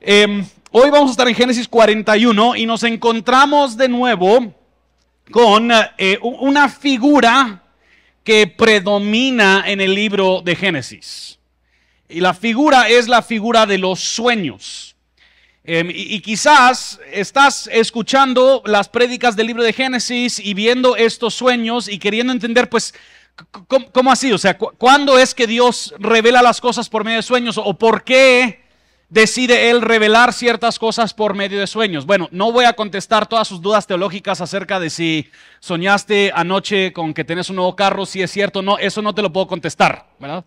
Hoy vamos a estar en Génesis 41 y nos encontramos de nuevo con una figura que predomina en el libro de Génesis. Y la figura es la figura de los sueños. Y quizás estás escuchando las prédicas del libro de Génesis y viendo estos sueños y queriendo entender, pues, ¿cómo así? O sea, ¿cuándo es que Dios revela las cosas por medio de sueños? ¿O por qué decide Él revelar ciertas cosas por medio de sueños? Bueno, no voy a contestar todas sus dudas teológicas acerca de si soñaste anoche con que tenés un nuevo carro, si es cierto o no, eso no te lo puedo contestar, ¿verdad?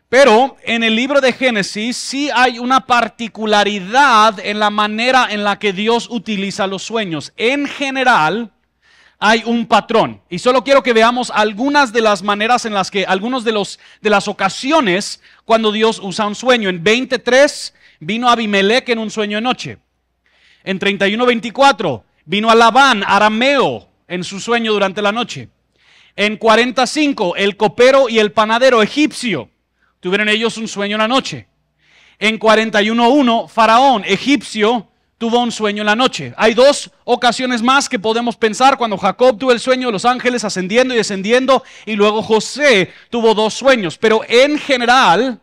Pero en el libro de Génesis sí hay una particularidad en la manera en la que Dios utiliza los sueños. En general, hay un patrón. Y solo quiero que veamos algunas de las maneras en las que, algunas de las ocasiones cuando Dios usa un sueño. En 23 vino Abimelech en un sueño de noche. En 31:24 vino a Labán, arameo, en su sueño durante la noche. En 45 el copero y el panadero egipcio tuvieron ellos un sueño en la noche. En 41:1 Faraón, egipcio, tuvo un sueño en la noche. Hay dos ocasiones más que podemos pensar: cuando Jacob tuvo el sueño de los ángeles ascendiendo y descendiendo, y luego José tuvo dos sueños. Pero en general,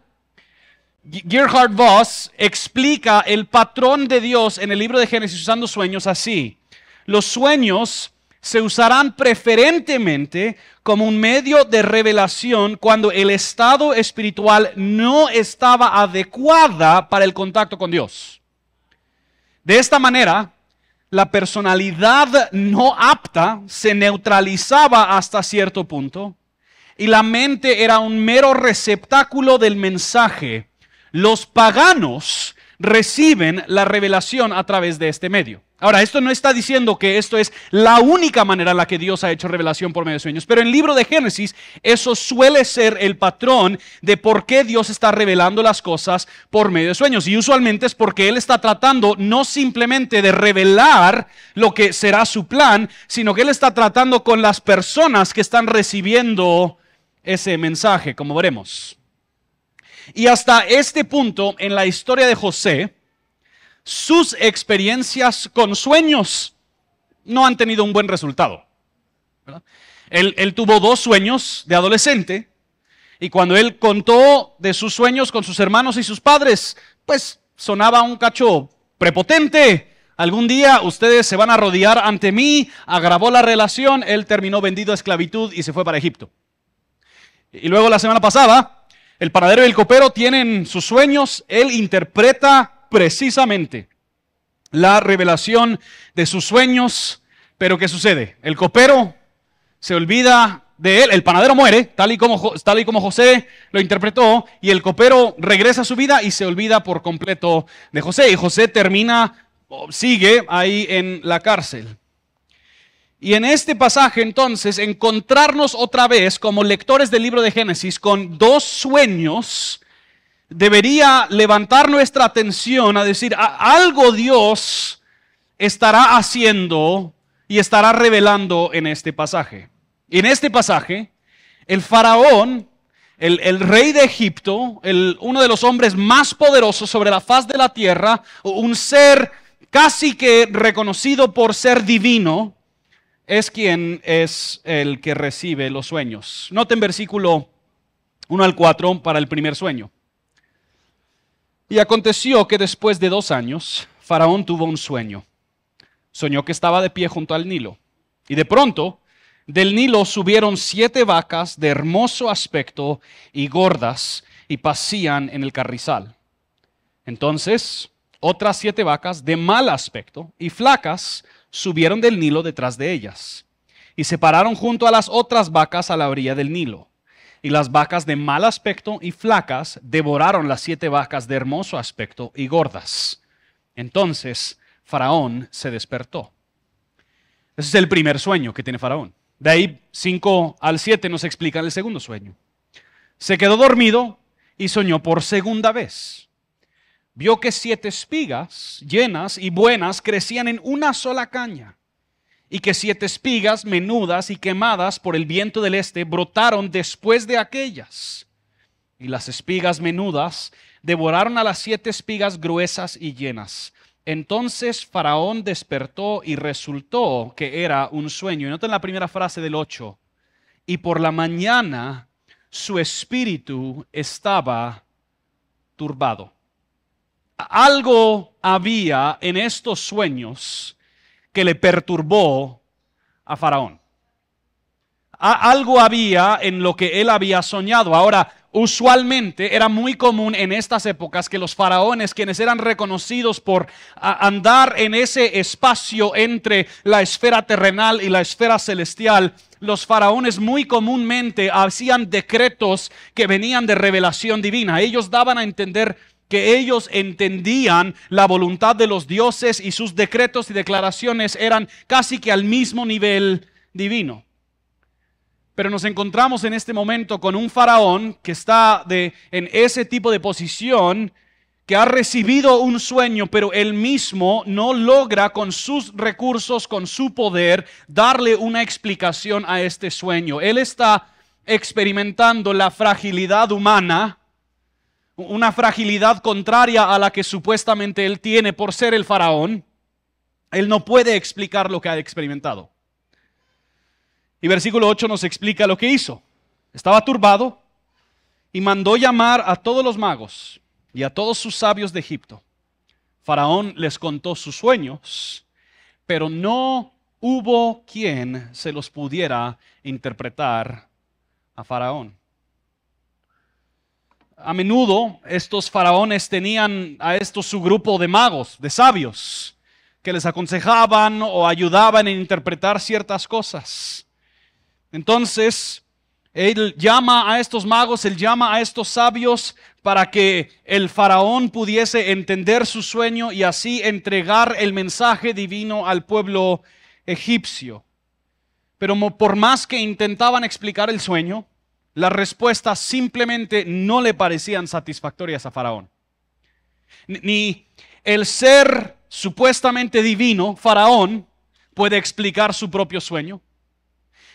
Gerhard Voss explica el patrón de Dios en el libro de Génesis usando sueños así: los sueños se usarán preferentemente como un medio de revelación cuando el estado espiritual no estaba adecuada para el contacto con Dios. De esta manera, la personalidad no apta se neutralizaba hasta cierto punto y la mente era un mero receptáculo del mensaje. Los paganos reciben la revelación a través de este medio. Ahora, esto no está diciendo que esto es la única manera en la que Dios ha hecho revelación por medio de sueños, pero en el libro de Génesis eso suele ser el patrón de por qué Dios está revelando las cosas por medio de sueños. Y usualmente es porque Él está tratando no simplemente de revelar lo que será su plan, sino que Él está tratando con las personas que están recibiendo ese mensaje, como veremos. Y hasta este punto en la historia de José, sus experiencias con sueños no han tenido un buen resultado, ¿verdad? Él tuvo dos sueños de adolescente, y cuando él contó de sus sueños con sus hermanos y sus padres, pues sonaba un cacho prepotente. Algún día ustedes se van a arrodillar ante mí. Agravó la relación, él terminó vendido a esclavitud y se fue para Egipto. Y luego la semana pasada, el panadero y el copero tienen sus sueños. Él interpreta precisamente la revelación de sus sueños, pero ¿qué sucede? El copero se olvida de él, el panadero muere, tal y como José lo interpretó, y el copero regresa a su vida y se olvida por completo de José, y José sigue ahí en la cárcel. Y en este pasaje, entonces, encontrarnos otra vez como lectores del libro de Génesis con dos sueños debería levantar nuestra atención a decir: algo Dios estará haciendo y estará revelando en este pasaje. Y en este pasaje, el faraón, el rey de Egipto, uno de los hombres más poderosos sobre la faz de la tierra, un ser casi que reconocido por ser divino, es quien es el que recibe los sueños. Noten versículo 1 al 4 para el primer sueño. Y aconteció que después de 2 años, Faraón tuvo un sueño. Soñó que estaba de pie junto al Nilo. Y de pronto, del Nilo subieron 7 vacas de hermoso aspecto y gordas, y pacían en el carrizal. Entonces, otras 7 vacas de mal aspecto y flacas subieron del Nilo detrás de ellas, y se pararon junto a las otras vacas a la orilla del Nilo. Y las vacas de mal aspecto y flacas devoraron las 7 vacas de hermoso aspecto y gordas. Entonces Faraón se despertó. Ese es el primer sueño que tiene Faraón. De ahí 5 al 7 nos explican el segundo sueño. Se quedó dormido y soñó por segunda vez. Vio que 7 espigas llenas y buenas crecían en una sola caña, y que 7 espigas menudas y quemadas por el viento del este brotaron después de aquellas. Y las espigas menudas devoraron a las 7 espigas gruesas y llenas. Entonces Faraón despertó y resultó que era un sueño. Y noten la primera frase del 8. Y por la mañana su espíritu estaba turbado. Algo había en estos sueños que le perturbó a Faraón. Algo había en lo que él había soñado. Ahora, usualmente era muy común en estas épocas que los faraones, quienes eran reconocidos por andar en ese espacio entre la esfera terrenal y la esfera celestial, los faraones muy comúnmente hacían decretos que venían de revelación divina. Ellos daban a entender que ellos entendían la voluntad de los dioses y sus decretos y declaraciones eran casi que al mismo nivel divino. Pero nos encontramos en este momento con un faraón que está en ese tipo de posición, que ha recibido un sueño, pero él mismo no logra con sus recursos, con su poder, darle una explicación a este sueño. Él está experimentando la fragilidad humana, una fragilidad contraria a la que supuestamente él tiene por ser el faraón. Él no puede explicar lo que ha experimentado. Y versículo 8 nos explica lo que hizo. Estaba turbado y mandó llamar a todos los magos y a todos sus sabios de Egipto. Faraón les contó sus sueños, pero no hubo quien se los pudiera interpretar a Faraón. A menudo estos faraones tenían a su grupo de magos, de sabios, que les aconsejaban o ayudaban en interpretar ciertas cosas. Entonces, él llama a estos magos, él llama a estos sabios para que el faraón pudiese entender su sueño y así entregar el mensaje divino al pueblo egipcio. Pero por más que intentaban explicar el sueño, las respuestas simplemente no le parecían satisfactorias a Faraón. Ni el ser supuestamente divino, Faraón, puede explicar su propio sueño.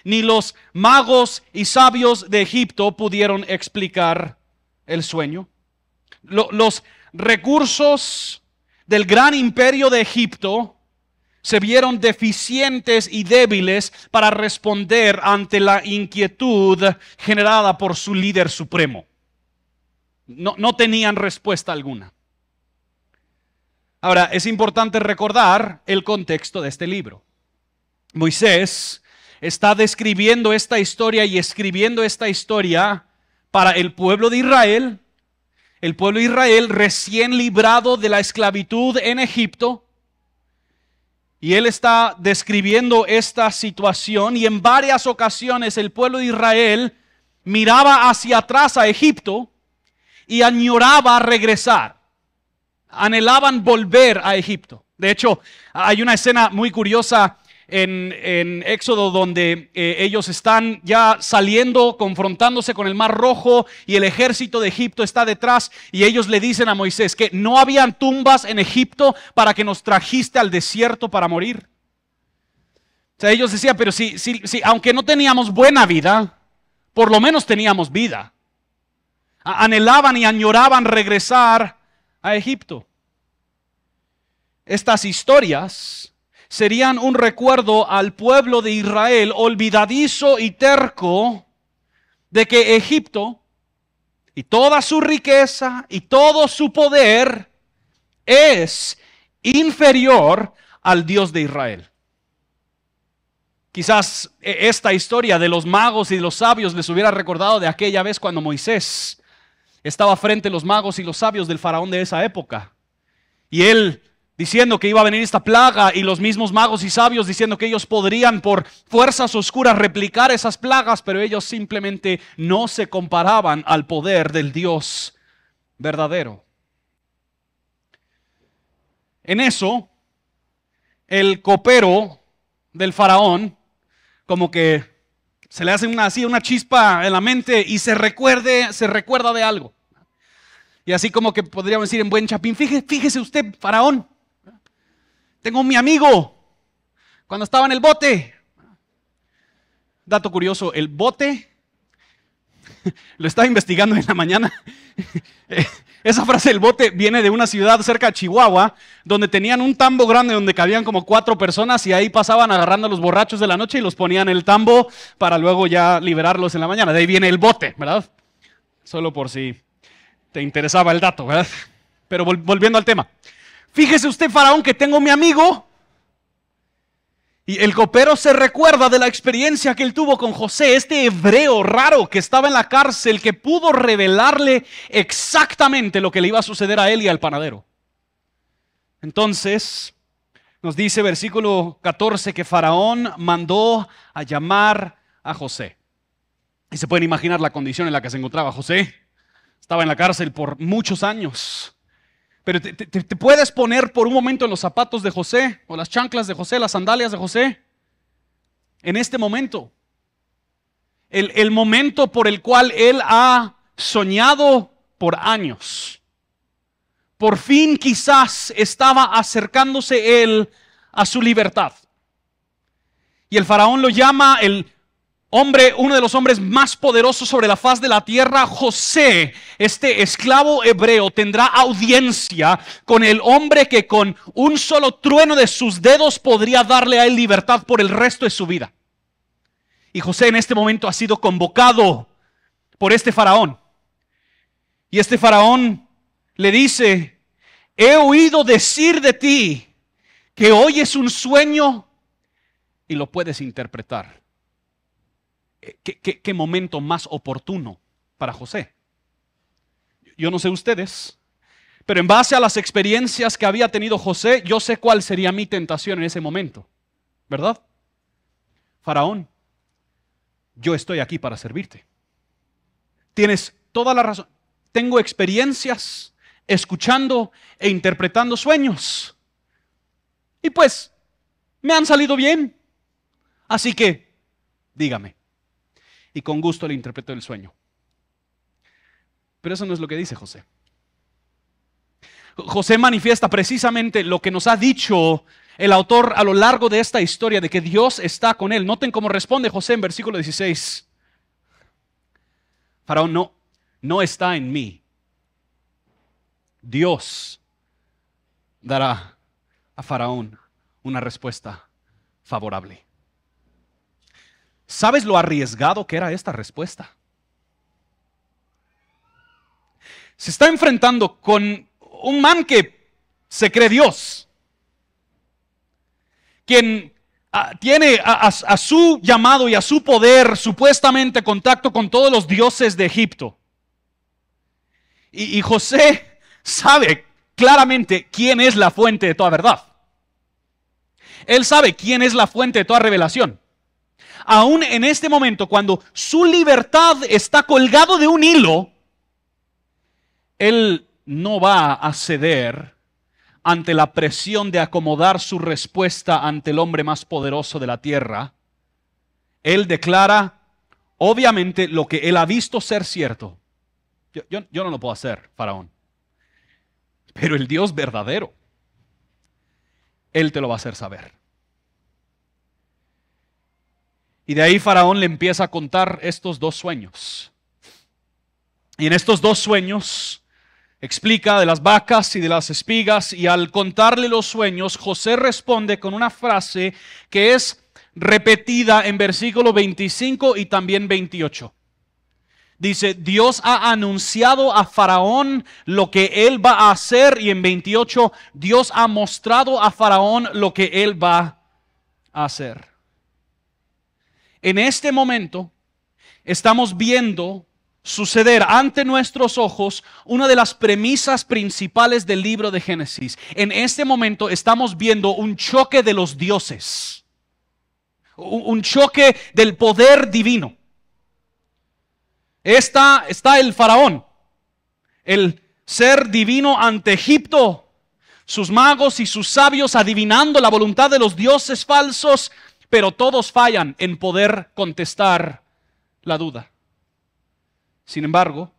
Ni los magos y sabios de Egipto pudieron explicar el sueño. Los recursos del gran imperio de Egipto se vieron deficientes y débiles para responder ante la inquietud generada por su líder supremo. No tenían respuesta alguna. Ahora, es importante recordar el contexto de este libro. Moisés está describiendo esta historia y escribiendo esta historia para el pueblo de Israel recién librado de la esclavitud en Egipto. Y él está describiendo esta situación y en varias ocasiones el pueblo de Israel miraba hacia atrás a Egipto y añoraba regresar. Anhelaban volver a Egipto. De hecho, hay una escena muy curiosa en Éxodo donde ellos están ya saliendo, confrontándose con el Mar Rojo y el ejército de Egipto está detrás y ellos le dicen a Moisés que no habían tumbas en Egipto para que nos trajiste al desierto para morir. O sea, ellos decían, pero si aunque no teníamos buena vida, por lo menos teníamos vida. Anhelaban y añoraban regresar a Egipto. Estas historias serían un recuerdo al pueblo de Israel olvidadizo y terco de que Egipto y toda su riqueza y todo su poder es inferior al Dios de Israel. Quizás esta historia de los magos y de los sabios les hubiera recordado de aquella vez cuando Moisés estaba frente a los magos y los sabios del faraón de esa época. Y él diciendo que iba a venir esta plaga y los mismos magos y sabios diciendo que ellos podrían por fuerzas oscuras replicar esas plagas, pero ellos simplemente no se comparaban al poder del Dios verdadero. En eso, el copero del faraón como que se le hace una chispa en la mente y se recuerda de algo. Y así como que podríamos decir en buen chapín, fíjese usted, faraón, tengo mi amigo cuando estaba en el bote. Dato curioso, el bote, lo estaba investigando en la mañana. Esa frase del bote viene de una ciudad cerca de Chihuahua, donde tenían un tambo grande donde cabían como 4 personas y ahí pasaban agarrando a los borrachos de la noche y los ponían en el tambo para luego ya liberarlos en la mañana. De ahí viene el bote, ¿verdad? Solo por si te interesaba el dato, ¿verdad? Pero volviendo al tema. Fíjese usted, Faraón, que tengo mi amigo. Y el copero se recuerda de la experiencia que él tuvo con José, este hebreo raro que estaba en la cárcel, que pudo revelarle exactamente lo que le iba a suceder a él y al panadero. Entonces, nos dice versículo 14 que Faraón mandó a llamar a José. Y se pueden imaginar la condición en la que se encontraba José. Estaba en la cárcel por muchos años. Pero te puedes poner por un momento en los zapatos de José, o las chanclas de José, las sandalias de José. En este momento, el momento por el cual él ha soñado por años. Por fin quizás estaba acercándose él a su libertad. Y el faraón lo llama uno de los hombres más poderosos sobre la faz de la tierra. José, este esclavo hebreo, tendrá audiencia con el hombre que con un solo trueno de sus dedos podría darle a él libertad por el resto de su vida. Y José en este momento ha sido convocado por este faraón. Y este faraón le dice: he oído decir de ti que hoy es un sueño y lo puedes interpretar. ¿Qué momento más oportuno para José? Yo no sé ustedes, pero en base a las experiencias que había tenido José, yo sé cuál sería mi tentación en ese momento, ¿verdad? Faraón, yo estoy aquí para servirte. Tienes toda la razón. Tengo experiencias escuchando e interpretando sueños. Y pues, me han salido bien. Así que, dígame. Y con gusto le interpretó el sueño. Pero eso no es lo que dice José. José manifiesta precisamente lo que nos ha dicho el autor a lo largo de esta historia, de que Dios está con él. Noten cómo responde José en versículo 16. Faraón, no está en mí. Dios dará a Faraón una respuesta favorable. ¿Sabes lo arriesgado que era esta respuesta? Se está enfrentando con un man que se cree Dios, quien tiene a su llamado y a su poder supuestamente contacto con todos los dioses de Egipto. Y José sabe claramente quién es la fuente de toda verdad. Él sabe quién es la fuente de toda revelación. Aún en este momento, cuando su libertad está colgado de un hilo, él no va a ceder ante la presión de acomodar su respuesta ante el hombre más poderoso de la tierra. Él declara, obviamente, lo que él ha visto ser cierto. Yo no lo puedo hacer, Faraón. Pero el Dios verdadero, Él te lo va a hacer saber. Y de ahí Faraón le empieza a contar estos 2 sueños. Y en estos 2 sueños explica de las vacas y de las espigas. Y al contarle los sueños, José responde con una frase que es repetida en versículo 25 y también 28. Dice, Dios ha anunciado a Faraón lo que él va a hacer. Y en 28, Dios ha mostrado a Faraón lo que él va a hacer. En este momento estamos viendo suceder ante nuestros ojos una de las premisas principales del libro de Génesis. En este momento estamos viendo un choque de los dioses, un choque del poder divino. Está el faraón, el ser divino ante Egipto, sus magos y sus sabios adivinando la voluntad de los dioses falsos, pero todos fallan en poder contestar la duda. Sin embargo,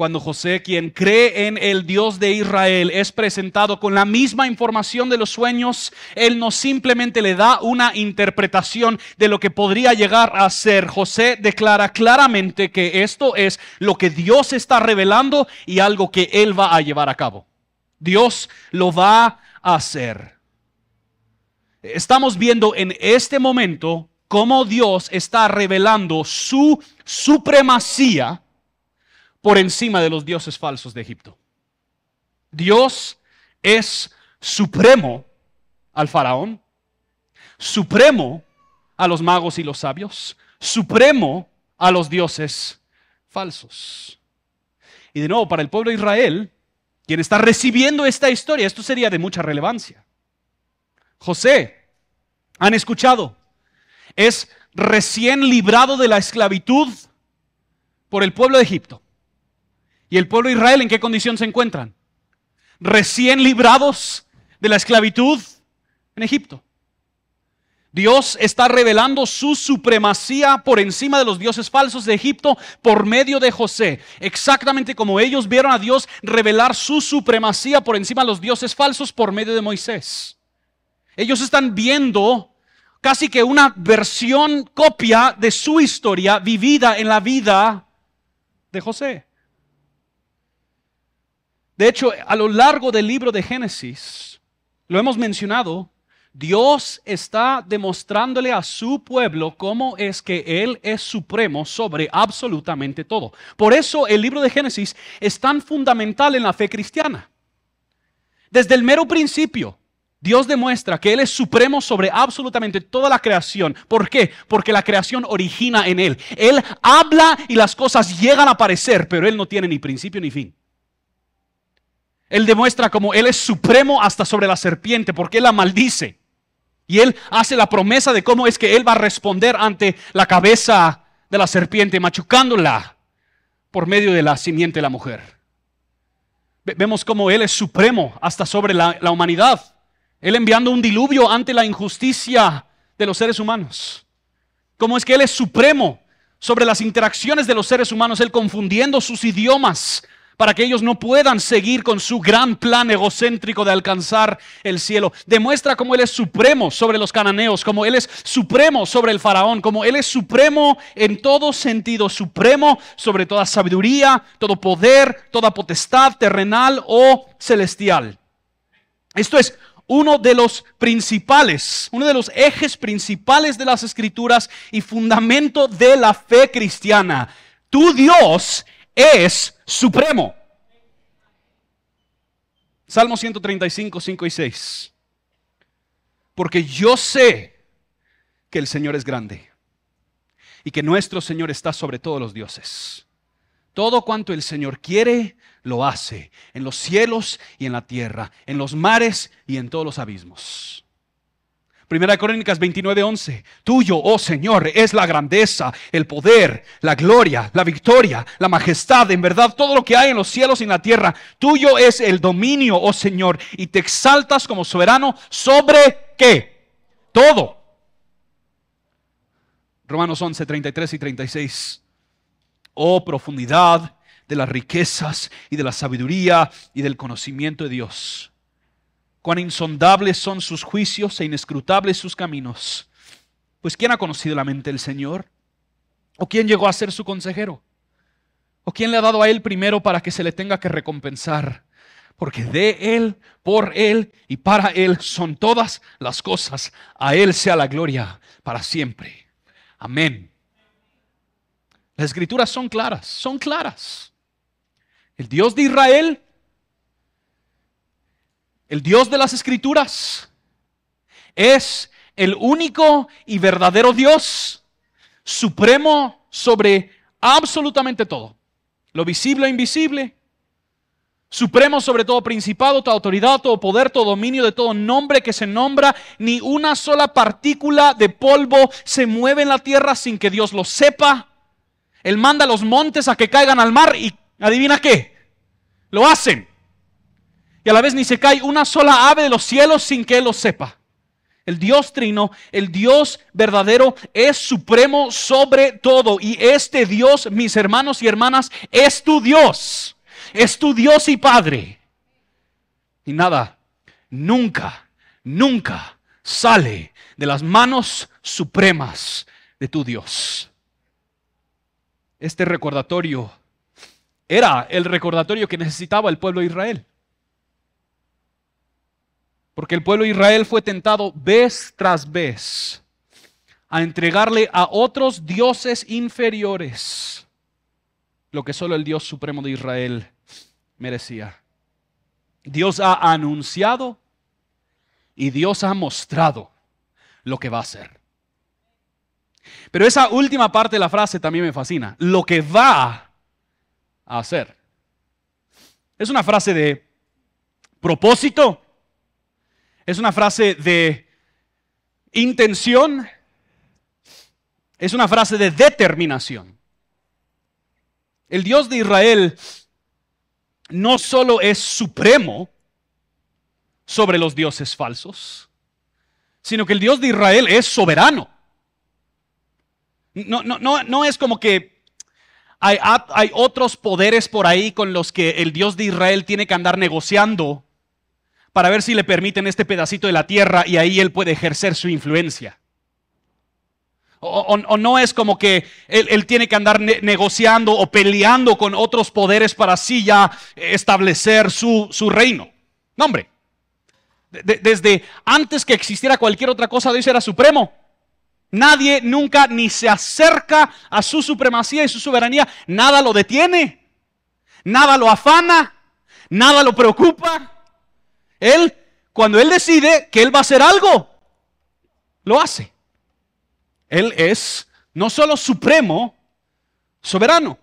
cuando José, quien cree en el Dios de Israel, es presentado con la misma información de los sueños, él no simplemente le da una interpretación de lo que podría llegar a ser. José declara claramente que esto es lo que Dios está revelando y algo que él va a llevar a cabo. Dios lo va a hacer. Estamos viendo en este momento cómo Dios está revelando su supremacía por encima de los dioses falsos de Egipto. Dios es supremo al faraón, supremo a los magos y los sabios, supremo a los dioses falsos. Y de nuevo, para el pueblo de Israel, quien está recibiendo esta historia, esto sería de mucha relevancia. José, han escuchado, es recién librado de la esclavitud por el pueblo de Egipto. ¿Y el pueblo de Israel en qué condición se encuentran? Recién librados de la esclavitud en Egipto. Dios está revelando su supremacía por encima de los dioses falsos de Egipto por medio de José. Exactamente como ellos vieron a Dios revelar su supremacía por encima de los dioses falsos por medio de Moisés. Ellos están viendo casi que una versión, copia de su historia vivida en la vida de José. De hecho, a lo largo del libro de Génesis, lo hemos mencionado, Dios está demostrándole a su pueblo cómo es que Él es supremo sobre absolutamente todo. Por eso el libro de Génesis es tan fundamental en la fe cristiana. Desde el mero principio, Dios demuestra que Él es supremo sobre absolutamente toda la creación. ¿Por qué? Porque la creación origina en Él. Él habla y las cosas llegan a aparecer, pero Él no tiene ni principio ni fin. Él demuestra como Él es supremo hasta sobre la serpiente, porque Él la maldice. Y Él hace la promesa de cómo es que Él va a responder ante la cabeza de la serpiente, machucándola por medio de la simiente de la mujer. Vemos cómo Él es supremo hasta sobre la humanidad. Él enviando un diluvio ante la injusticia de los seres humanos. Cómo es que Él es supremo sobre las interacciones de los seres humanos, Él confundiendo sus idiomas para que ellos no puedan seguir con su gran plan egocéntrico de alcanzar el cielo. Demuestra cómo Él es supremo sobre los cananeos, como Él es supremo sobre el faraón, como Él es supremo en todo sentido, supremo sobre toda sabiduría, todo poder, toda potestad terrenal o celestial. Esto es uno de los principales, uno de los ejes principales de las Escrituras y fundamento de la fe cristiana. Tu Dios es supremo. Salmo 135, 5 y 6. Porque yo sé que el Señor es grande y que nuestro Señor está sobre todos los dioses. Todo cuanto el Señor quiere, lo hace, en los cielos y en la tierra, en los mares y en todos los abismos. Primera de Crónicas 29:11. Tuyo, oh Señor, es la grandeza, el poder, la gloria, la victoria, la majestad, en verdad, todo lo que hay en los cielos y en la tierra. Tuyo es el dominio, oh Señor, y te exaltas como soberano sobre ¿qué? Todo. Romanos 11, 33 y 36. Oh profundidad de las riquezas y de la sabiduría y del conocimiento de Dios. Cuán insondables son sus juicios e inescrutables sus caminos. Pues ¿quién ha conocido la mente del Señor? ¿O quién llegó a ser su consejero? ¿O quién le ha dado a Él primero para que se le tenga que recompensar? Porque de Él, por Él y para Él son todas las cosas. A Él sea la gloria para siempre. Amén. Las Escrituras son claras, son claras. El Dios de Israel, el Dios de las Escrituras, es el único y verdadero Dios, supremo sobre absolutamente todo. Lo visible e invisible, supremo sobre todo principado, toda autoridad, todo poder, todo dominio, de todo nombre que se nombra. Ni una sola partícula de polvo se mueve en la tierra sin que Dios lo sepa. Él manda a los montes a que caigan al mar y ¿adivina qué? Lo hacen. Y a la vez ni se cae una sola ave de los cielos sin que Él lo sepa. El Dios trino, el Dios verdadero, es supremo sobre todo. Y este Dios, mis hermanos y hermanas, es tu Dios. Es tu Dios y Padre. Y nada, nunca, nunca sale de las manos supremas de tu Dios. Este recordatorio era el recordatorio que necesitaba el pueblo de Israel. Porque el pueblo de Israel fue tentado vez tras vez a entregarle a otros dioses inferiores lo que solo el Dios supremo de Israel merecía. Dios ha anunciado y Dios ha mostrado lo que va a hacer. Pero esa última parte de la frase también me fascina. Lo que va a hacer. Es una frase de propósito. Es una frase de intención. Es una frase de determinación. El Dios de Israel no solo es supremo sobre los dioses falsos, sino que el Dios de Israel es soberano. No es como que hay otros poderes por ahí con los que el Dios de Israel tiene que andar negociando para ver si le permiten este pedacito de la tierra y ahí él puede ejercer su influencia. O no es como que él tiene que andar negociando o peleando con otros poderes para así ya establecer su reino. No, hombre. Desde antes que existiera cualquier otra cosa, Dios era supremo. Nadie nunca ni se acerca a su supremacía y su soberanía. Nada lo detiene. Nada lo afana. Nada lo preocupa. Cuando Él decide que Él va a hacer algo, lo hace. Él es no solo supremo, soberano.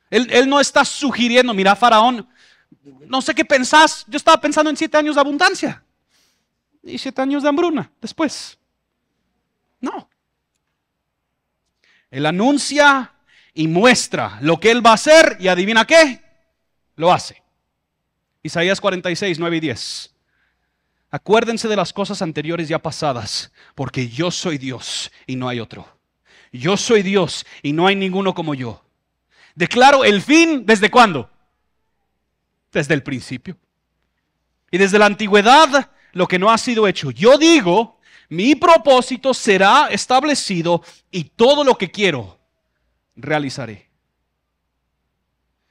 Él no está sugiriendo, mira, Faraón, no sé qué pensás. Yo estaba pensando en 7 años de abundancia y 7 años de hambruna después. No. Él anuncia y muestra lo que Él va a hacer y adivina qué, lo hace. Isaías 46, 9 y 10. Acuérdense de las cosas anteriores ya pasadas, porque yo soy Dios y no hay otro. Yo soy Dios y no hay ninguno como yo. Declaro el fin, ¿desde cuándo? Desde el principio. Y desde la antigüedad, lo que no ha sido hecho. Yo digo, mi propósito será establecido y todo lo que quiero, realizaré.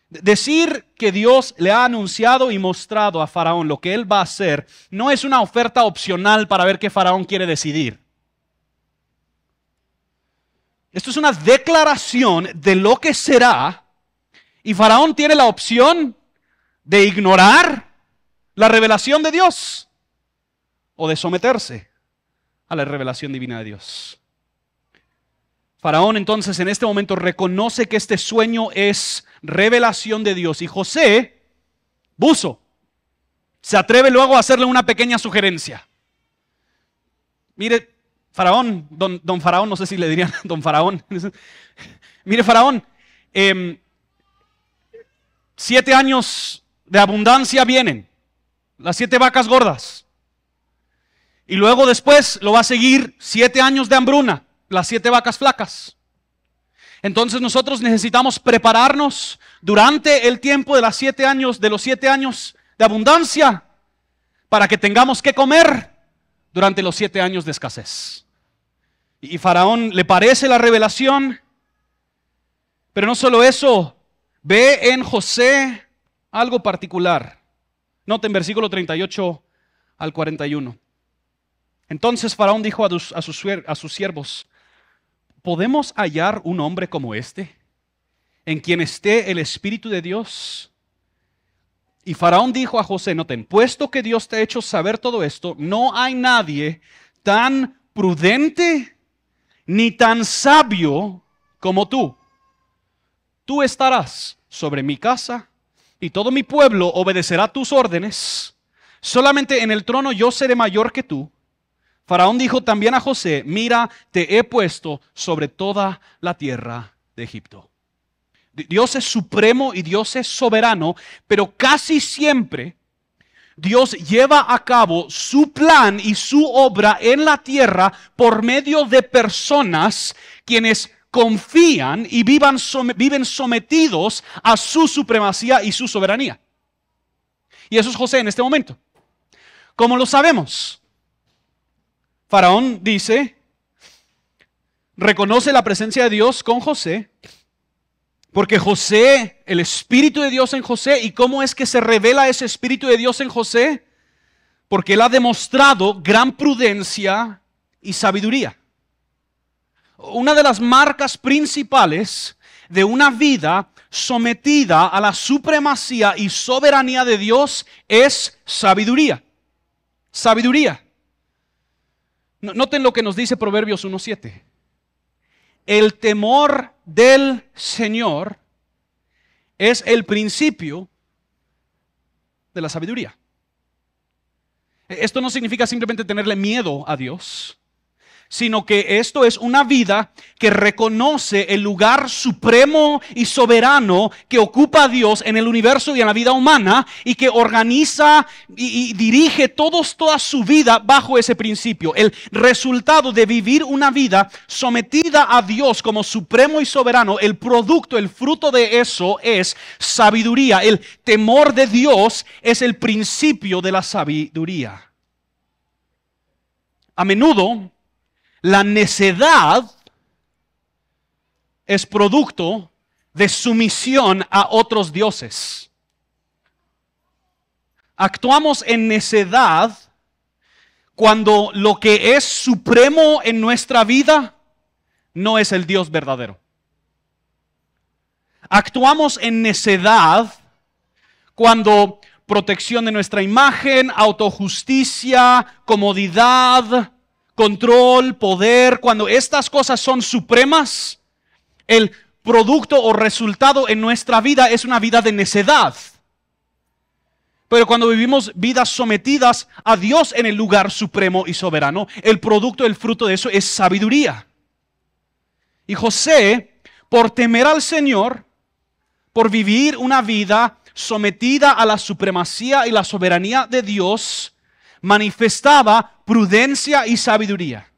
Decir que Dios le ha anunciado y mostrado a Faraón lo que él va a hacer no es una oferta opcional para ver qué Faraón quiere decidir. Esto es una declaración de lo que será y Faraón tiene la opción de ignorar la revelación de Dios o de someterse a la revelación divina de Dios. Faraón entonces en este momento reconoce que este sueño es revelación de Dios y José, buzo, se atreve luego a hacerle una pequeña sugerencia. Mire, Faraón, don Faraón, no sé si le dirían don Faraón. Mire, Faraón, 7 años de abundancia vienen, las 7 vacas gordas. Y luego después lo va a seguir 7 años de hambruna, las 7 vacas flacas. Entonces nosotros necesitamos prepararnos durante el tiempo de los 7 años de abundancia para que tengamos que comer durante los 7 años de escasez. Y Faraón le parece la revelación, pero no solo eso, ve en José algo particular. Noten versículo 38 al 41. Entonces Faraón dijo a sus siervos: ¿podemos hallar un hombre como este, en quien esté el Espíritu de Dios? Y Faraón dijo a José, noten, puesto que Dios te ha hecho saber todo esto, no hay nadie tan prudente ni tan sabio como tú. Tú estarás sobre mi casa y todo mi pueblo obedecerá tus órdenes. Solamente en el trono yo seré mayor que tú. Faraón dijo también a José, mira, te he puesto sobre toda la tierra de Egipto. Dios es supremo y Dios es soberano, pero casi siempre Dios lleva a cabo su plan y su obra en la tierra por medio de personas quienes confían y viven sometidos a su supremacía y su soberanía. Y eso es José en este momento. ¿Cómo lo sabemos? Faraón dice, reconoce la presencia de Dios con José, porque José, el Espíritu de Dios en José, ¿y cómo es que se revela ese Espíritu de Dios en José? Porque él ha demostrado gran prudencia y sabiduría. Una de las marcas principales de una vida sometida a la supremacía y soberanía de Dios es sabiduría. Sabiduría. Noten lo que nos dice Proverbios 1:7. El temor del Señor es el principio de la sabiduría. Esto no significa simplemente tenerle miedo a Dios, sino que esto es una vida que reconoce el lugar supremo y soberano que ocupa Dios en el universo y en la vida humana, y que organiza y dirige toda su vida bajo ese principio. El resultado de vivir una vida sometida a Dios como supremo y soberano, el producto, el fruto de eso es sabiduría. El temor de Dios es el principio de la sabiduría. A menudo, la necedad es producto de sumisión a otros dioses. Actuamos en necedad cuando lo que es supremo en nuestra vida no es el Dios verdadero. Actuamos en necedad cuando protección de nuestra imagen, autojusticia, comodidad, control, poder, cuando estas cosas son supremas, el producto o resultado en nuestra vida es una vida de necedad. Pero cuando vivimos vidas sometidas a Dios en el lugar supremo y soberano, el producto, el fruto de eso es sabiduría. Y José, por temer al Señor, por vivir una vida sometida a la supremacía y la soberanía de Dios, manifestaba prudencia y sabiduría.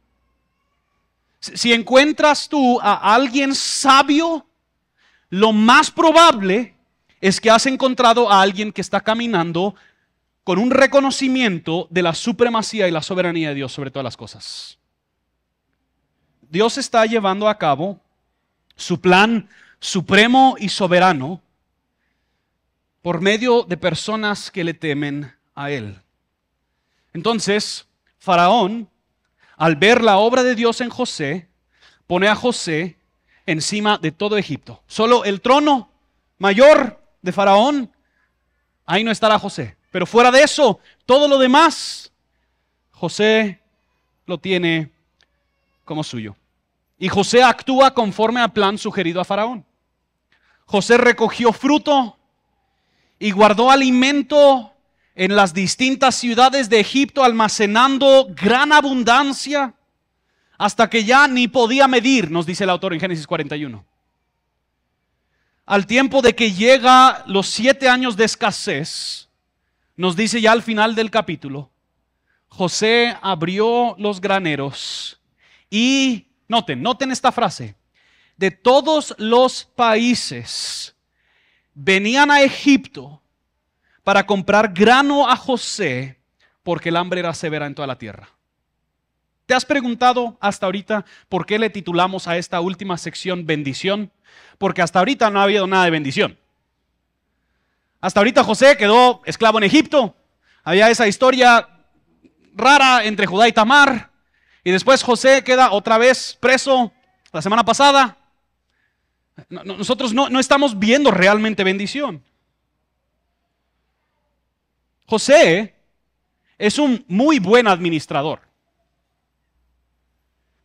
Si encuentras tú a alguien sabio, lo más probable es que has encontrado a alguien que está caminando con un reconocimiento de la supremacía y la soberanía de Dios sobre todas las cosas. Dios está llevando a cabo su plan supremo y soberano por medio de personas que le temen a Él. Entonces, Faraón, al ver la obra de Dios en José, pone a José encima de todo Egipto. Solo el trono mayor de Faraón, ahí no estará José. Pero fuera de eso, todo lo demás, José lo tiene como suyo. Y José actúa conforme al plan sugerido a Faraón. José recogió fruto y guardó alimento en las distintas ciudades de Egipto, almacenando gran abundancia hasta que ya ni podía medir, nos dice el autor en Génesis 41. Al tiempo de que llega los 7 años de escasez, nos dice ya al final del capítulo, José abrió los graneros y, noten esta frase, de todos los países venían a Egipto para comprar grano a José, porque el hambre era severa en toda la tierra. ¿Te has preguntado hasta ahorita por qué le titulamos a esta última sección bendición? Porque hasta ahorita no ha habido nada de bendición. Hasta ahorita José quedó esclavo en Egipto. Había esa historia rara entre Judá y Tamar. Y después José queda otra vez preso la semana pasada. Nosotros no estamos viendo realmente bendición. José es un muy buen administrador,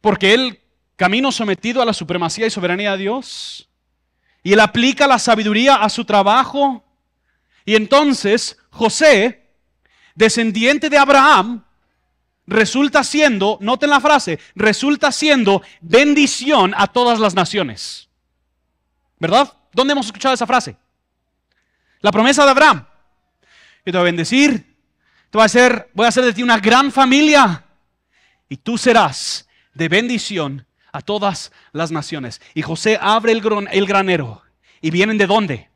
porque él camina sometido a la supremacía y soberanía de Dios, y él aplica la sabiduría a su trabajo. Y entonces José, descendiente de Abraham, resulta siendo, noten la frase, resulta siendo bendición a todas las naciones. ¿Verdad? ¿Dónde hemos escuchado esa frase? La promesa de Abraham. Yo te voy a bendecir voy a hacer de ti una gran familia y tú serás de bendición a todas las naciones. Y José abre el granero. ¿Y vienen de dónde?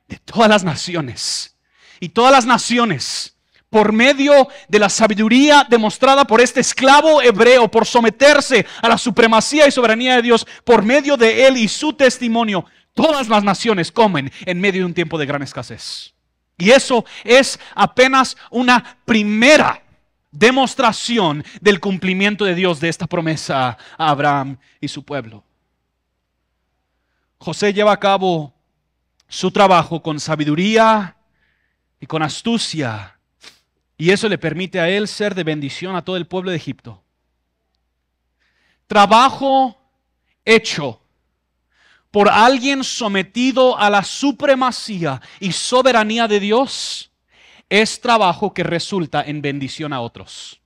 De todas las naciones. Y todas las naciones, por medio de la sabiduría demostrada por este esclavo hebreo, por someterse a la supremacía y soberanía de Dios, por medio de él y su testimonio, todas las naciones comen en medio de un tiempo de gran escasez. Y eso es apenas una primera demostración del cumplimiento de Dios de esta promesa a Abraham y su pueblo. José lleva a cabo su trabajo con sabiduría y con astucia, y eso le permite a él ser de bendición a todo el pueblo de Egipto. Trabajo hecho por alguien sometido a la supremacía y soberanía de Dios es trabajo que resulta en bendición a otros.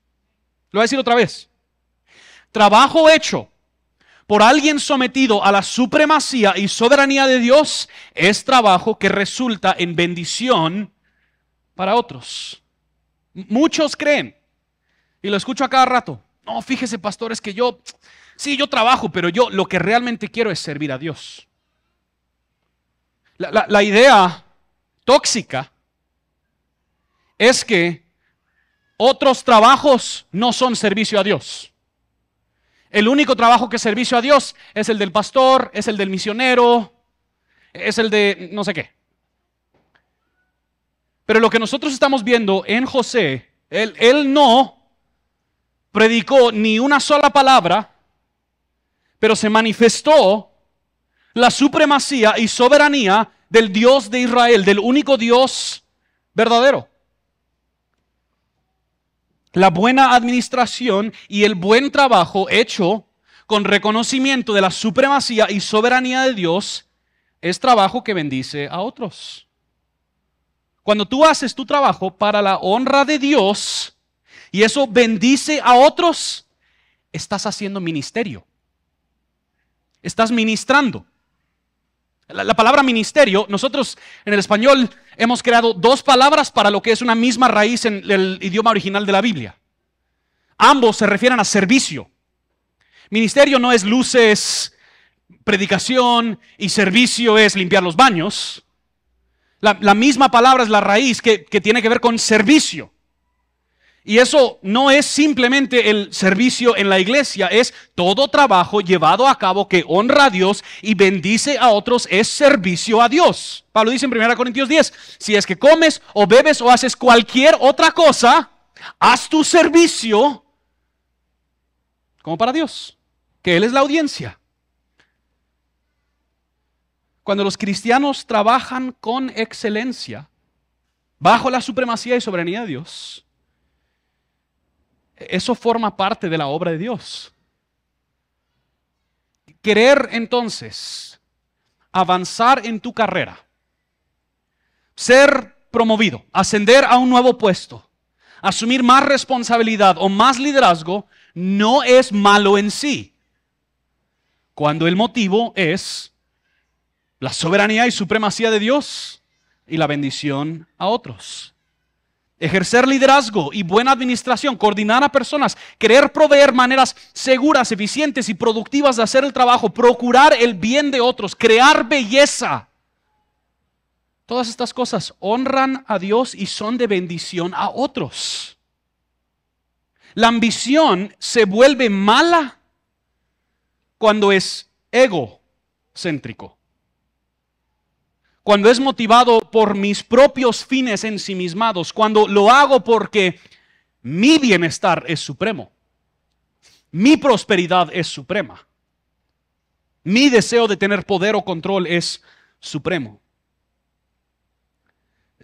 Lo voy a decir otra vez. Trabajo hecho por alguien sometido a la supremacía y soberanía de Dios es trabajo que resulta en bendición para otros. Muchos creen, y lo escucho a cada rato, no, fíjese pastor, es que yo trabajo, pero yo lo que realmente quiero es servir a Dios. La idea tóxica es que otros trabajos no son servicio a Dios. El único trabajo que es servicio a Dios es el del pastor, es el del misionero, es el de no sé qué. Pero lo que nosotros estamos viendo en José, él no predicó ni una sola palabra, pero se manifestó la supremacía y soberanía del Dios de Israel, del único Dios verdadero. La buena administración y el buen trabajo hecho con reconocimiento de la supremacía y soberanía de Dios es trabajo que bendice a otros. Cuando tú haces tu trabajo para la honra de Dios y eso bendice a otros, estás haciendo ministerio. Estás ministrando. La palabra ministerio, nosotros en el español hemos creado dos palabras para lo que es una misma raíz en el idioma original de la Biblia. Ambos se refieren a servicio. Ministerio no es luces, predicación, y servicio es limpiar los baños. La misma palabra es la raíz que tiene que ver con servicio. Y eso no es simplemente el servicio en la iglesia, es todo trabajo llevado a cabo que honra a Dios y bendice a otros, es servicio a Dios. Pablo dice en 1 Corintios 10, si es que comes o bebes o haces cualquier otra cosa, haz tu servicio como para Dios, que Él es la audiencia. Cuando los cristianos trabajan con excelencia, bajo la supremacía y soberanía de Dios, eso forma parte de la obra de Dios. Querer entonces avanzar en tu carrera, ser promovido, ascender a un nuevo puesto, asumir más responsabilidad o más liderazgo, no es malo en sí, cuando el motivo es la soberanía y supremacía de Dios y la bendición a otros. Ejercer liderazgo y buena administración, coordinar a personas, querer proveer maneras seguras, eficientes y productivas de hacer el trabajo, procurar el bien de otros, crear belleza. Todas estas cosas honran a Dios y son de bendición a otros. La ambición se vuelve mala cuando es egocéntrico. Cuando es motivado por mis propios fines ensimismados, cuando lo hago porque mi bienestar es supremo, mi prosperidad es suprema, mi deseo de tener poder o control es supremo.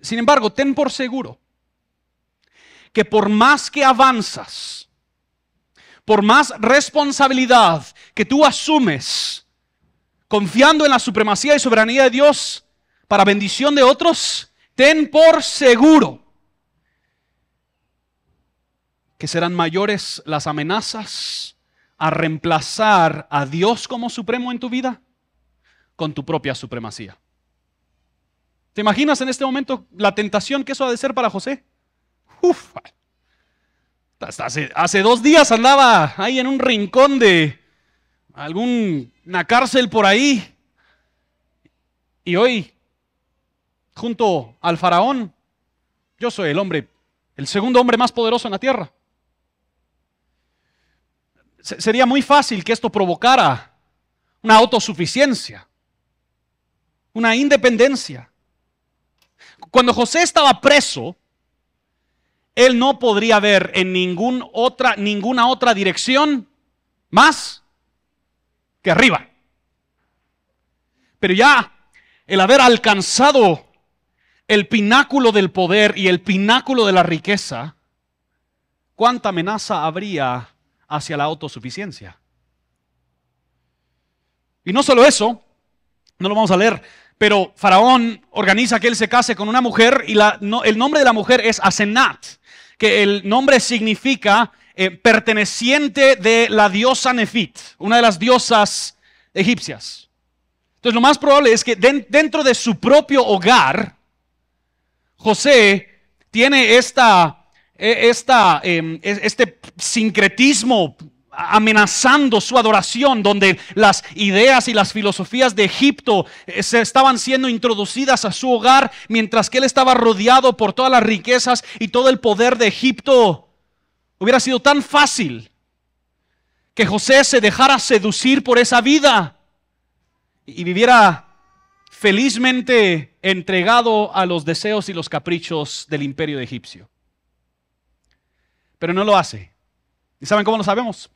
Sin embargo, ten por seguro que por más que avanzas, por más responsabilidad que tú asumes, confiando en la supremacía y soberanía de Dios, para bendición de otros, ten por seguro que serán mayores las amenazas a reemplazar a Dios como supremo en tu vida con tu propia supremacía. ¿Te imaginas en este momento la tentación que eso ha de ser para José? Uf, hasta hace 2 días andaba ahí en un rincón de alguna cárcel por ahí. Y hoy, junto al faraón, yo soy el segundo hombre más poderoso en la tierra. Sería muy fácil que esto provocara una autosuficiencia, una independencia. Cuando José estaba preso, él no podría ver en ninguna otra dirección más que arriba. Pero ya el haber alcanzado el pináculo del poder y el pináculo de la riqueza, ¿cuánta amenaza habría hacia la autosuficiencia? Y no solo eso, no lo vamos a leer, pero Faraón organiza que él se case con una mujer y el nombre de la mujer es Asenat, que el nombre significa perteneciente de la diosa Nefit, una de las diosas egipcias. Entonces lo más probable es que dentro de su propio hogar, José tiene este sincretismo amenazando su adoración, donde las ideas y las filosofías de Egipto se estaban siendo introducidas a su hogar, mientras que él estaba rodeado por todas las riquezas y todo el poder de Egipto. Hubiera sido tan fácil que José se dejara seducir por esa vida y viviera felizmente entregado a los deseos y los caprichos del imperio egipcio. Pero no lo hace. ¿Y saben cómo lo sabemos?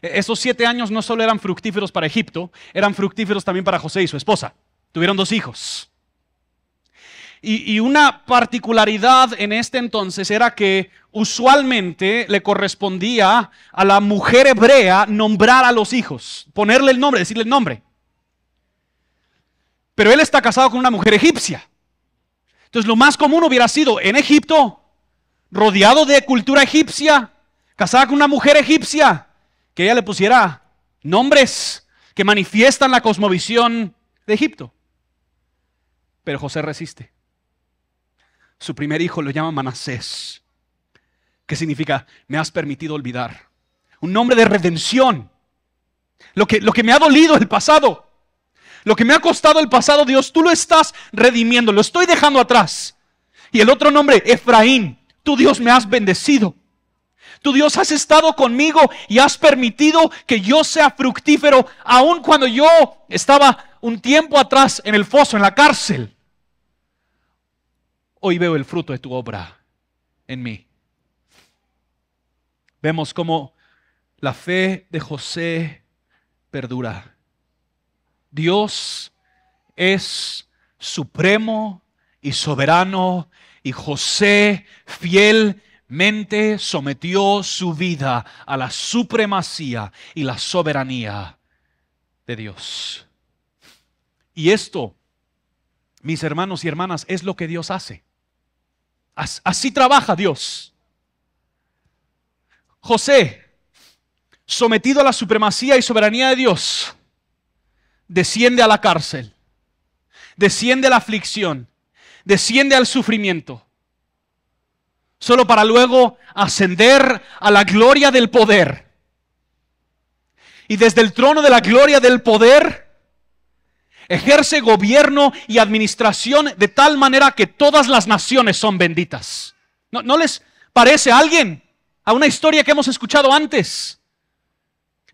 Esos 7 años no solo eran fructíferos para Egipto, eran fructíferos también para José y su esposa. Tuvieron 2 hijos. Y una particularidad en este entonces era que usualmente le correspondía a la mujer hebrea nombrar a los hijos, ponerle el nombre, decirle el nombre. Pero él está casado con una mujer egipcia. Entonces lo más común hubiera sido en Egipto, rodeado de cultura egipcia, casada con una mujer egipcia, que ella le pusiera nombres que manifiestan la cosmovisión de Egipto. Pero José resiste. Su primer hijo lo llama Manasés, que significa me has permitido olvidar. Un nombre de redención. Lo que me ha dolido el pasado. Lo que me ha costado el pasado, Dios, tú lo estás redimiendo, lo estoy dejando atrás. Y el otro nombre, Efraín, tú Dios me has bendecido. Tú Dios has estado conmigo y has permitido que yo sea fructífero, aun cuando yo estaba un tiempo atrás en el foso, en la cárcel. Hoy veo el fruto de tu obra en mí. Vemos cómo la fe de José perdura. Dios es supremo y soberano, y José fielmente sometió su vida a la supremacía y la soberanía de Dios. Y esto, mis hermanos y hermanas, es lo que Dios hace. Así trabaja Dios. José, sometido a la supremacía y soberanía de Dios, desciende a la cárcel, desciende a la aflicción, desciende al sufrimiento, solo para luego ascender a la gloria del poder. Y desde el trono de la gloria del poder, ejerce gobierno y administración de tal manera que todas las naciones son benditas. ¿No les parece a alguien a una historia que hemos escuchado antes?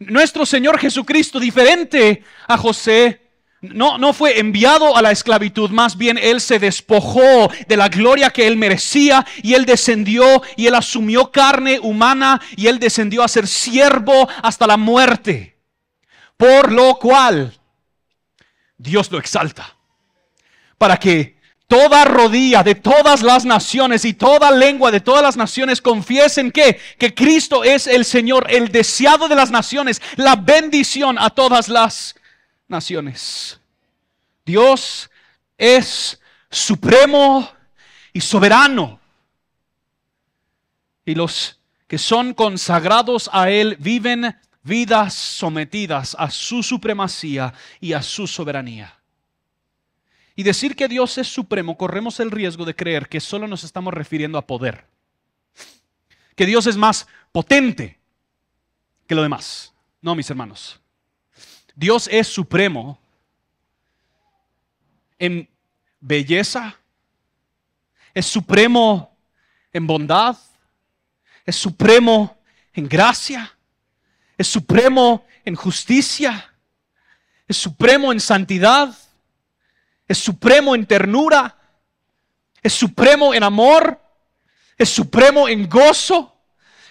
Nuestro Señor Jesucristo, diferente a José, no fue enviado a la esclavitud, más bien Él se despojó de la gloria que Él merecía y Él descendió y Él asumió carne humana y Él descendió a ser siervo hasta la muerte. Por lo cual Dios lo exalta para que toda rodilla de todas las naciones y toda lengua de todas las naciones confiesen que Cristo es el Señor, el deseado de las naciones, la bendición a todas las naciones. Dios es supremo y soberano. Y los que son consagrados a Él viven vidas sometidas a su supremacía y a su soberanía. Y decir que Dios es supremo, corremos el riesgo de creer que solo nos estamos refiriendo a poder. que Dios es más potente que lo demás. No, mis hermanos. Dios es supremo en belleza, es supremo en bondad, es supremo en gracia, es supremo en justicia, es supremo en santidad, es supremo en ternura, es supremo en amor, es supremo en gozo,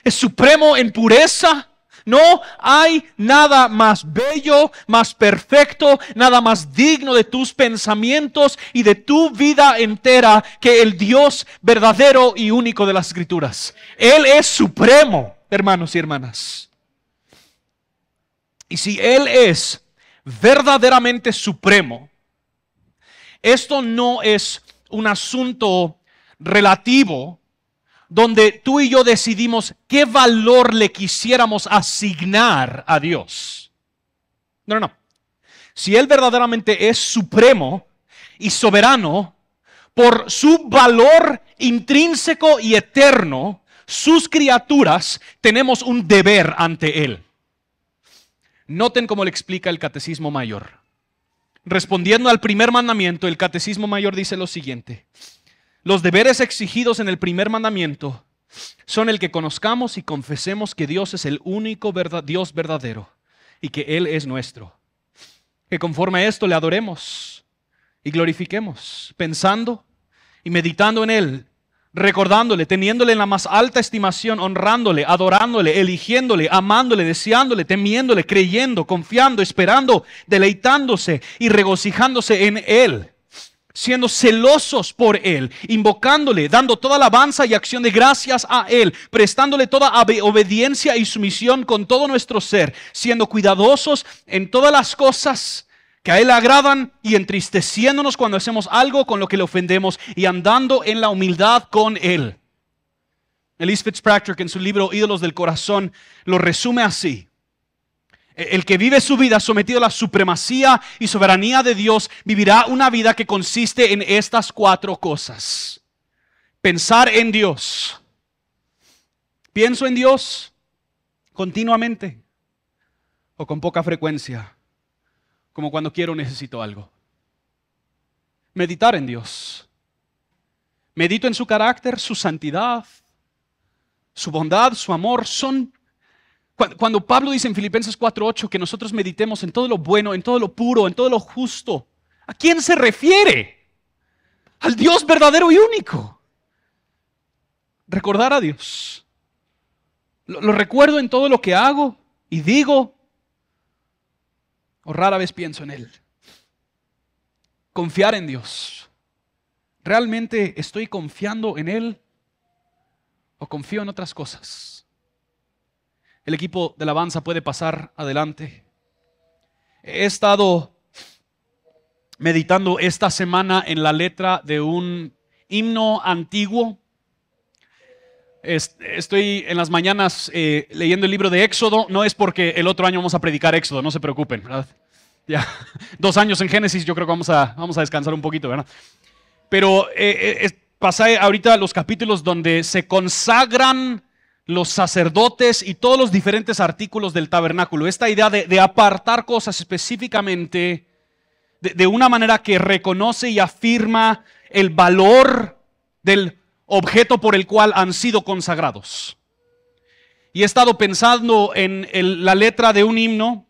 es supremo en pureza. No hay nada más bello, más perfecto, nada más digno de tus pensamientos y de tu vida entera que el Dios verdadero y único de las Escrituras. Él es supremo, hermanos y hermanas. Y si Él es verdaderamente supremo, esto no es un asunto relativo donde tú y yo decidimos qué valor le quisiéramos asignar a Dios. No, no, no. Si Él verdaderamente es supremo y soberano, por su valor intrínseco y eterno, sus criaturas tenemos un deber ante Él. Noten cómo le explica el Catecismo Mayor. Respondiendo al primer mandamiento, el Catecismo Mayor dice lo siguiente: los deberes exigidos en el primer mandamiento son el que conozcamos y confesemos que Dios es el único Dios verdadero y que Él es nuestro. Que conforme a esto le adoremos y glorifiquemos, pensando y meditando en Él, recordándole, teniéndole en la más alta estimación, honrándole, adorándole, eligiéndole, amándole, deseándole, temiéndole, creyendo, confiando, esperando, deleitándose y regocijándose en Él, siendo celosos por Él, invocándole, dando toda alabanza y acción de gracias a Él, prestándole toda obediencia y sumisión con todo nuestro ser, siendo cuidadosos en todas las cosas que a Él agradan y entristeciéndonos cuando hacemos algo con lo que le ofendemos y andando en la humildad con Él. Elyse Fitzpatrick, en su libro Ídolos del Corazón, lo resume así: el que vive su vida sometido a la supremacía y soberanía de Dios vivirá una vida que consiste en estas 4 cosas. Pensar en Dios. ¿Pienso en Dios continuamente o con poca frecuencia? Como cuando quiero o necesito algo. Meditar en Dios. Medito en su carácter, su santidad, su bondad, su amor. Cuando Pablo dice en Filipenses 4:8 que nosotros meditemos en todo lo bueno, en todo lo puro, en todo lo justo, ¿a quién se refiere? Al Dios verdadero y único. Recordar a Dios. Lo recuerdo en todo lo que hago y digo, o rara vez pienso en Él. Confiar en Dios. ¿Realmente estoy confiando en Él o confío en otras cosas? El equipo de alabanza puede pasar adelante. He estado meditando esta semana en la letra de un himno antiguo. Estoy en las mañanas leyendo el libro de Éxodo. No es porque el otro año vamos a predicar Éxodo, no se preocupen, ¿verdad? Ya 2 años en Génesis, yo creo que vamos a descansar un poquito, ¿verdad? Pero pasé ahorita los capítulos donde se consagran los sacerdotes y todos los diferentes artículos del tabernáculo. Esta idea de apartar cosas específicamente de una manera que reconoce y afirma el valor del objeto por el cual han sido consagrados. Y he estado pensando en la letra de un himno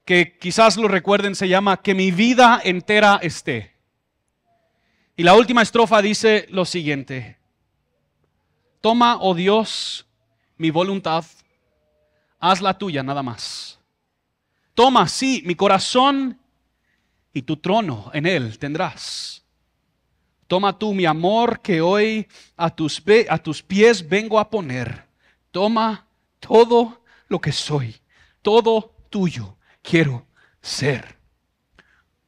que quizás lo recuerden, se llama Que mi vida entera esté. Y la última estrofa dice lo siguiente: toma, oh Dios, mi voluntad, haz la tuya nada más. Toma, sí, mi corazón y tu trono en él tendrás. Toma tú mi amor que hoy a tus pies vengo a poner. Toma todo lo que soy, todo tuyo quiero ser.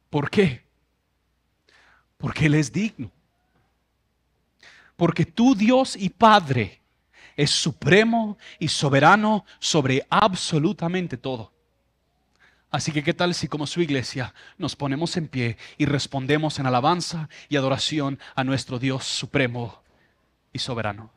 ¿Por qué? Porque Él es digno. Porque tu Dios y Padre es supremo y soberano sobre absolutamente todo. Así que, ¿qué tal si como su iglesia nos ponemos en pie y respondemos en alabanza y adoración a nuestro Dios supremo y soberano?